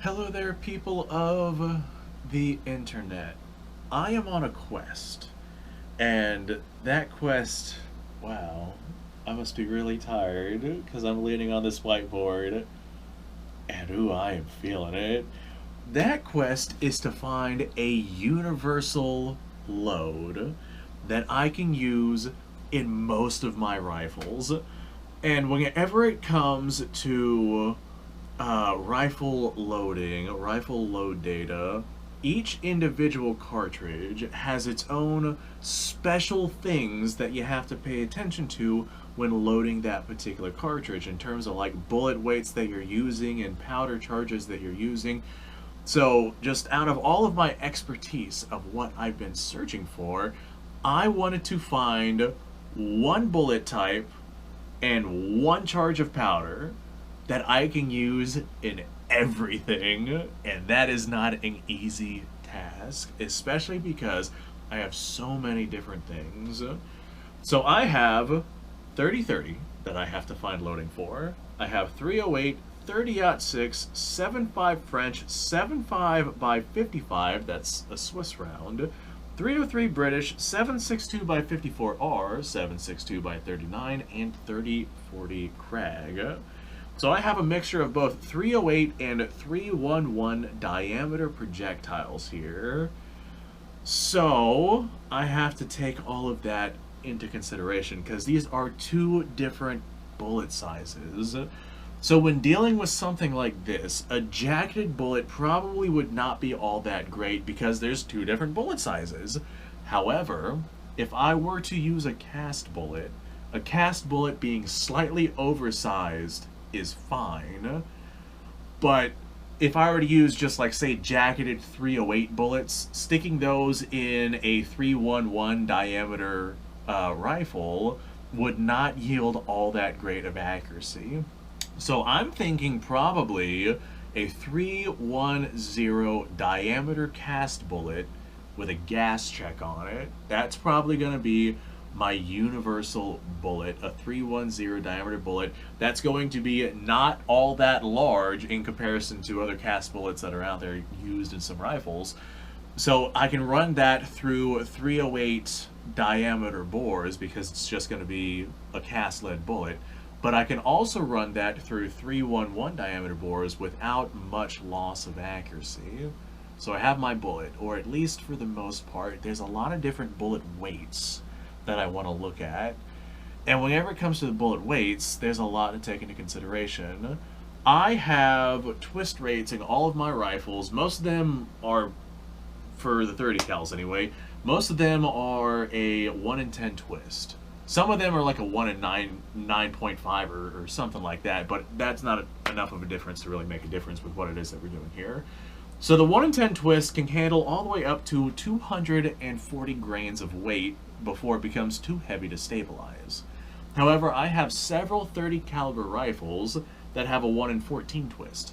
Hello there, people of the internet. I am on a quest, and that quest, wow, I must be really tired because I'm leaning on this whiteboard, and ooh, I am feeling it. That quest is to find a universal load that I can use in most of my rifles. And whenever it comes to rifle loading, rifle load data, each individual cartridge has its own special things that you have to pay attention to when loading that particular cartridge in terms of like bullet weights that you're using and powder charges that you're using. So, just out of all of my expertise of what I've been searching for, I wanted to find one bullet type and one charge of powder that I can use in everything, and that is not an easy task, especially because I have so many different things. So I have 3030 that I have to find loading for. I have 308, 30-06, 75 French, 75 by 55, that's a Swiss round, 303 British, 762 by 54R, 762 by 39, and 3040 Krag. So I have a mixture of both 308 and 311 diameter projectiles here. So I have to take all of that into consideration because these are two different bullet sizes. So when dealing with something like this, a jacketed bullet probably would not be all that great because there's two different bullet sizes. However, if I were to use a cast bullet being slightly oversized is fine. But if I were to use just like say jacketed 308 bullets, sticking those in a 311 diameter rifle would not yield all that great of accuracy. So I'm thinking probably a 310 diameter cast bullet with a gas check on it. That's probably going to be my universal bullet, a 310 diameter bullet. That's going to be not all that large in comparison to other cast bullets that are out there used in some rifles. So I can run that through 308 diameter bores because it's just going to be a cast lead bullet. But I can also run that through 311 diameter bores without much loss of accuracy. So I have my bullet, or at least for the most part, there's a lot of different bullet weights that I want to look at. And whenever it comes to the bullet weights, there's a lot to take into consideration. I have twist rates in all of my rifles. Most of them are, for the 30 cals anyway, most of them are a 1 in 10 twist. Some of them are like a 1 in 9, 9.5 or something like that, but that's not enough of a difference to really make a difference with what it is that we're doing here. So the 1 in 10 twist can handle all the way up to 240 grains of weight before it becomes too heavy to stabilize. However, I have several 30 caliber rifles that have a 1 in 14 twist.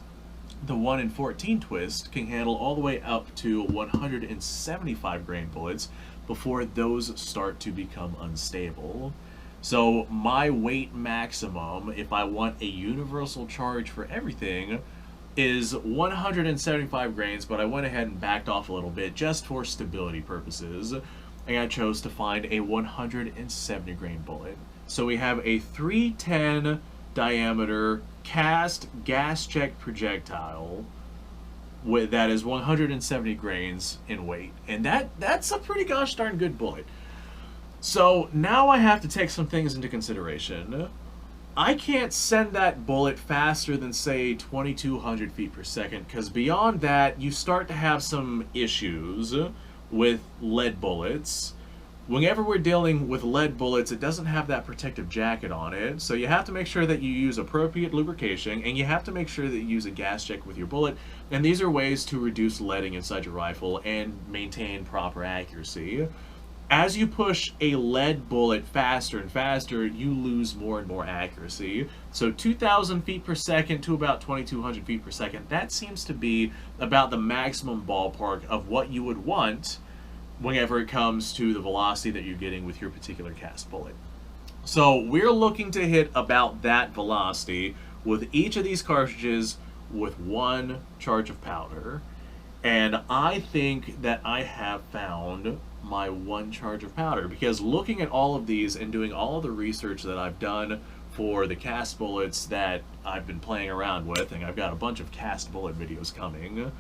The 1 in 14 twist can handle all the way up to 175 grain bullets before those start to become unstable. So my weight maximum, if I want a universal charge for everything, is 175 grains, but I went ahead and backed off a little bit just for stability purposes, and I chose to find a 170 grain bullet. So we have a 310 diameter cast gas check projectile that is 170 grains in weight, and that's a pretty gosh darn good bullet. So now I have to take some things into consideration. I can't send that bullet faster than say 2200 feet per second, because beyond that you start to have some issues with lead bullets. Whenever we're dealing with lead bullets, it doesn't have that protective jacket on it, so you have to make sure that you use appropriate lubrication, and you have to make sure that you use a gas check with your bullet, and these are ways to reduce leading inside your rifle and maintain proper accuracy. As you push a lead bullet faster and faster, you lose more and more accuracy. So 2,000 feet per second to about 2,200 feet per second, that seems to be about the maximum ballpark of what you would want whenever it comes to the velocity that you're getting with your particular cast bullet. So we're looking to hit about that velocity with each of these cartridges with one charge of powder. And I think that I have found my one charge of powder, because looking at all of these and doing all of the research that I've done for the cast bullets that I've been playing around with, and I've got a bunch of cast bullet videos coming,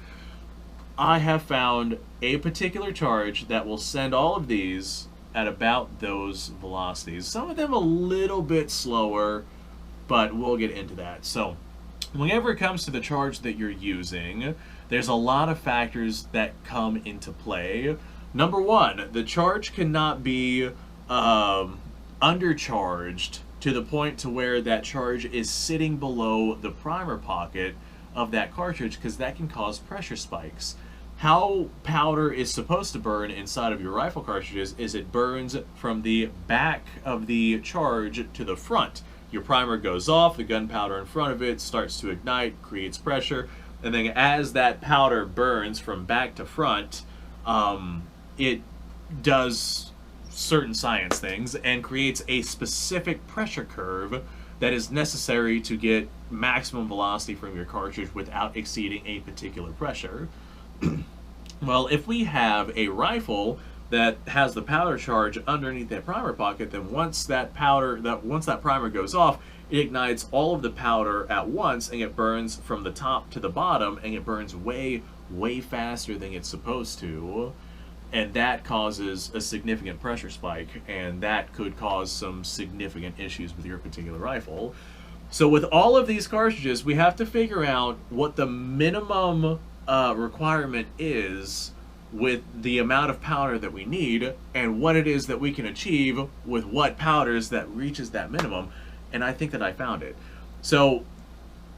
I have found a particular charge that will send all of these at about those velocities. Some of them a little bit slower, but we'll get into that. So whenever it comes to the charge that you're using, there's a lot of factors that come into play. Number one, the charge cannot be undercharged to the point to where that charge is sitting below the primer pocket of that cartridge, because that can cause pressure spikes. How powder is supposed to burn inside of your rifle cartridges is it burns from the back of the charge to the front. Your primer goes off, the gunpowder in front of it starts to ignite, creates pressure, and then as that powder burns from back to front, it does certain science things and creates a specific pressure curve that is necessary to get maximum velocity from your cartridge without exceeding a particular pressure. Well, if we have a rifle that has the powder charge underneath that primer pocket, then once that primer goes off, it ignites all of the powder at once, and it burns from the top to the bottom, and it burns way faster than it's supposed to, and that causes a significant pressure spike, and that could cause some significant issues with your particular rifle. So with all of these cartridges, we have to figure out what the minimum requirement is with the amount of powder that we need, and what it is that we can achieve with what powders that reaches that minimum. And I think that I found it. So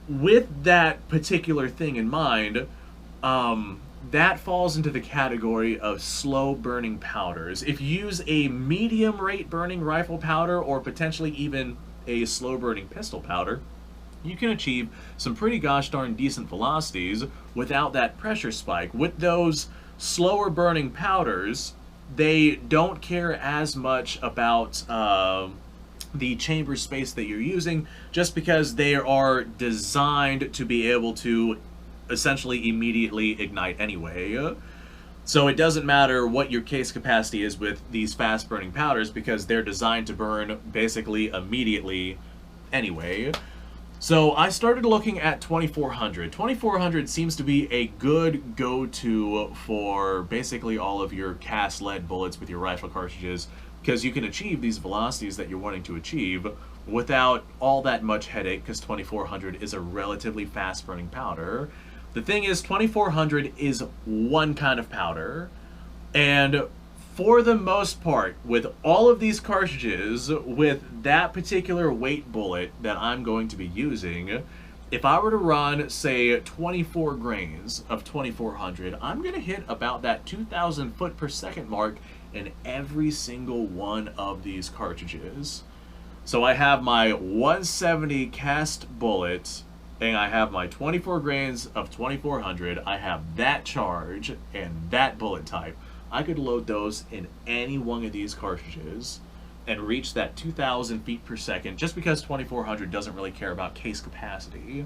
with that particular thing in mind, that falls into the category of slow burning powders. If you use a medium rate burning rifle powder, or potentially even a slow burning pistol powder, you can achieve some pretty gosh darn decent velocities without that pressure spike. With those slower burning powders, they don't care as much about the chamber space that you're using, just because they are designed to be able to essentially immediately ignite anyway. So it doesn't matter what your case capacity is with these fast burning powders, because they're designed to burn basically immediately anyway. So I started looking at 2400. 2400 seems to be a good go-to for basically all of your cast lead bullets with your rifle cartridges, because you can achieve these velocities that you're wanting to achieve without all that much headache, because 2400 is a relatively fast burning powder. The thing is, 2400 is one kind of powder, and for the most part, with all of these cartridges, with that particular weight bullet that I'm going to be using, if I were to run, say, 24 grains of 2400, I'm going to hit about that 2,000 foot per second mark in every single one of these cartridges. So I have my 170 cast bullet, and I have my 24 grains of 2400. I have that charge and that bullet type. I could load those in any one of these cartridges and reach that 2,000 feet per second, just because 2400 doesn't really care about case capacity.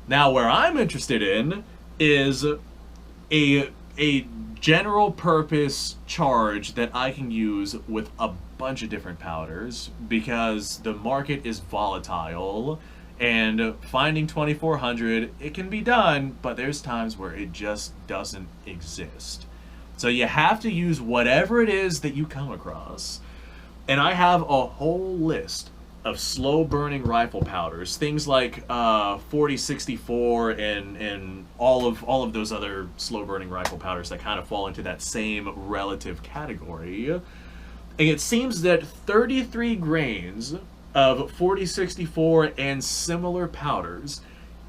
Now, where I'm interested in is a general purpose charge that I can use with a bunch of different powders, because the market is volatile, and finding 2400, it can be done, but there's times where it just doesn't exist. So you have to use whatever it is that you come across. And I have a whole list of slow burning rifle powders, things like 4064 and all of those other slow burning rifle powders that kind of fall into that same relative category. And it seems that 33 grains of 4064 and similar powders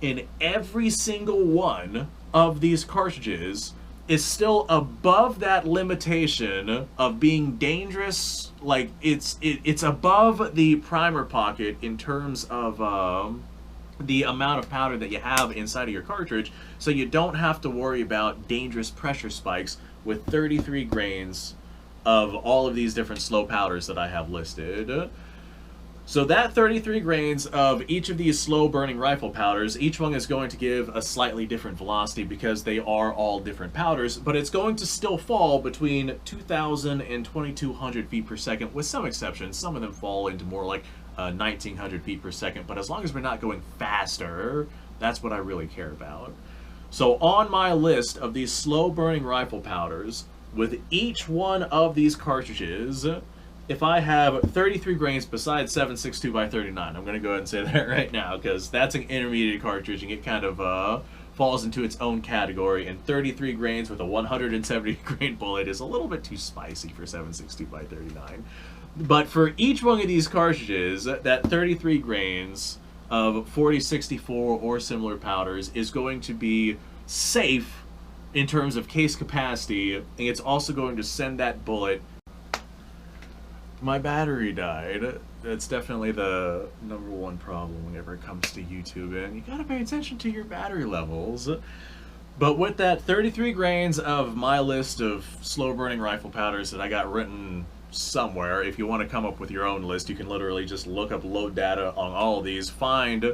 in every single one of these cartridges is still above that limitation of being dangerous. Like, it's above the primer pocket in terms of the amount of powder that you have inside of your cartridge, so you don't have to worry about dangerous pressure spikes with 33 grains of all of these different slow powders that I have listed. So that 33 grains of each of these slow burning rifle powders, each one is going to give a slightly different velocity because they are all different powders, but it's going to still fall between 2,000 and 2,200 feet per second, with some exceptions. Some of them fall into more like 1,900 feet per second, but as long as we're not going faster, that's what I really care about. So on my list of these slow burning rifle powders, with each one of these cartridges, if I have 33 grains besides 7.62 by 39, I'm going to go ahead and say that right now because that's an intermediate cartridge and it kind of falls into its own category, and 33 grains with a 170 grain bullet is a little bit too spicy for 7.62 by 39. But for each one of these cartridges, that 33 grains of 4064 or similar powders is going to be safe in terms of case capacity, and it's also going to send that bullet. My battery died. That's definitely the number one problem whenever it comes to YouTube, and you gotta pay attention to your battery levels. But with that 33 grains of my list of slow burning rifle powders that I got written somewhere, if you want to come up with your own list, you can literally just look up load data on all of these, find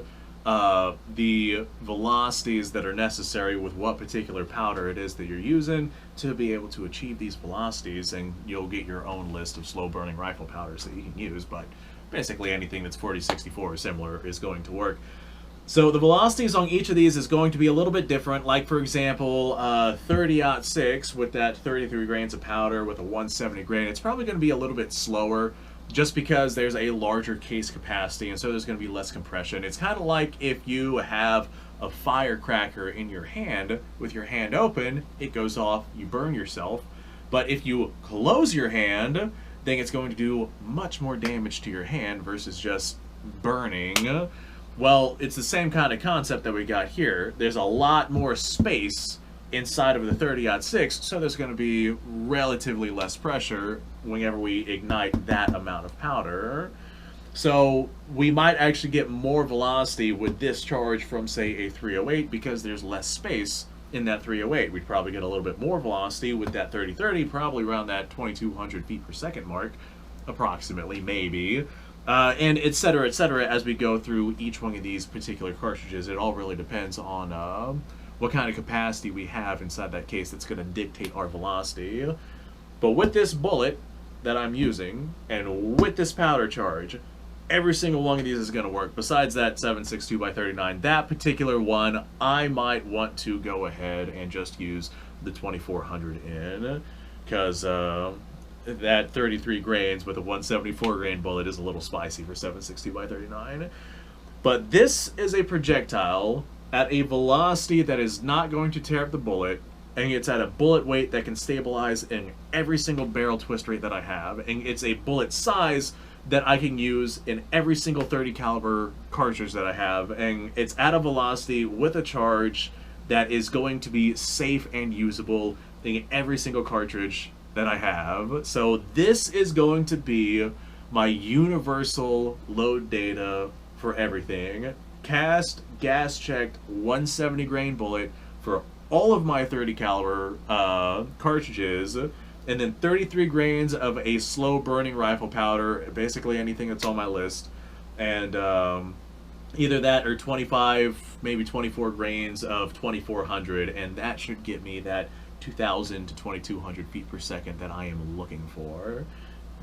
the velocities that are necessary with what particular powder it is that you're using to be able to achieve these velocities, and you'll get your own list of slow burning rifle powders that you can use. But basically anything that's 4064 or similar is going to work. So the velocities on each of these is going to be a little bit different. Like for example, 30-06 with that 33 grains of powder with a 170 grain, it's probably going to be a little bit slower just because there's a larger case capacity, and so there's going to be less compression. It's kind of like if you have a firecracker in your hand with your hand open, it goes off, you burn yourself. But if you close your hand, then it's going to do much more damage to your hand versus just burning. Well, it's the same kind of concept that we got here. There's a lot more space inside of the 30-06, so there's going to be relatively less pressure whenever we ignite that amount of powder. So we might actually get more velocity with this charge from, say, a 308 because there's less space in that 308. We'd probably get a little bit more velocity with that 30-30, probably around that 2,200 feet per second mark, approximately, maybe. And et cetera, as we go through each one of these particular cartridges. It all really depends on what kind of capacity we have inside that case that's going to dictate our velocity. But with this bullet that I'm using, and with this powder charge, every single one of these is going to work. Besides that 7.62 by 39, that particular one, I might want to go ahead and just use the 2400 in, because that 33 grains with a 174 grain bullet is a little spicy for 7.62 by 39. But this is a projectile at a velocity that is not going to tear up the bullet, and it's at a bullet weight that can stabilize in every single barrel twist rate that I have, and it's a bullet size that I can use in every single 30 caliber cartridge that I have, and it's at a velocity with a charge that is going to be safe and usable in every single cartridge that I have. So this is going to be my universal load data for everything. Cast, gas checked, 170 grain bullet for all of my 30 caliber cartridges, and then 33 grains of a slow burning rifle powder, basically anything that's on my list, and either that or 25, maybe 24 grains of 2400, and that should get me that 2,000 to 2,200 feet per second that I am looking for.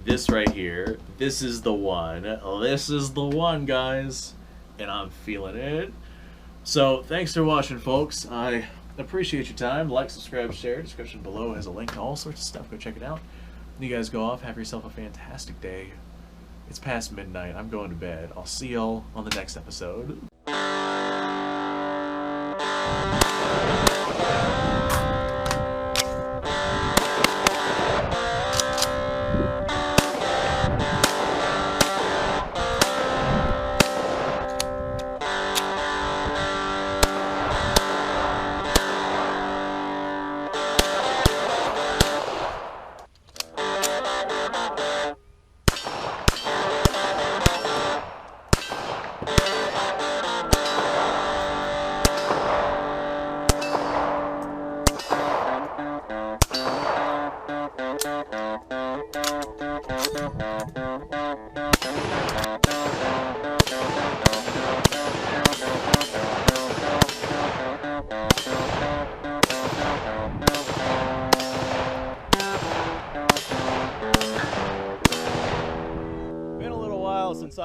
This right here, this is the one. This is the one, guys, and I'm feeling it. So thanks for watching, folks. I appreciate your time. Like, subscribe, share. Description below has a link to all sorts of stuff. Go check it out. You guys go off. Have yourself a fantastic day. It's past midnight. I'm going to bed. I'll see y'all on the next episode.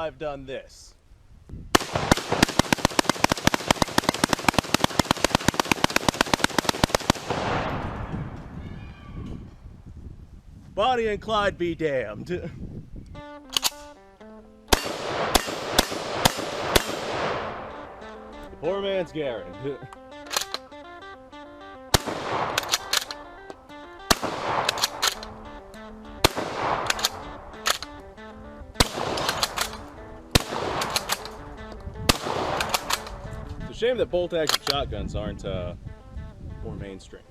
I've done this. Bonnie and Clyde be damned. The poor man's Garen. It's a shame that bolt-action shotguns aren't more mainstream.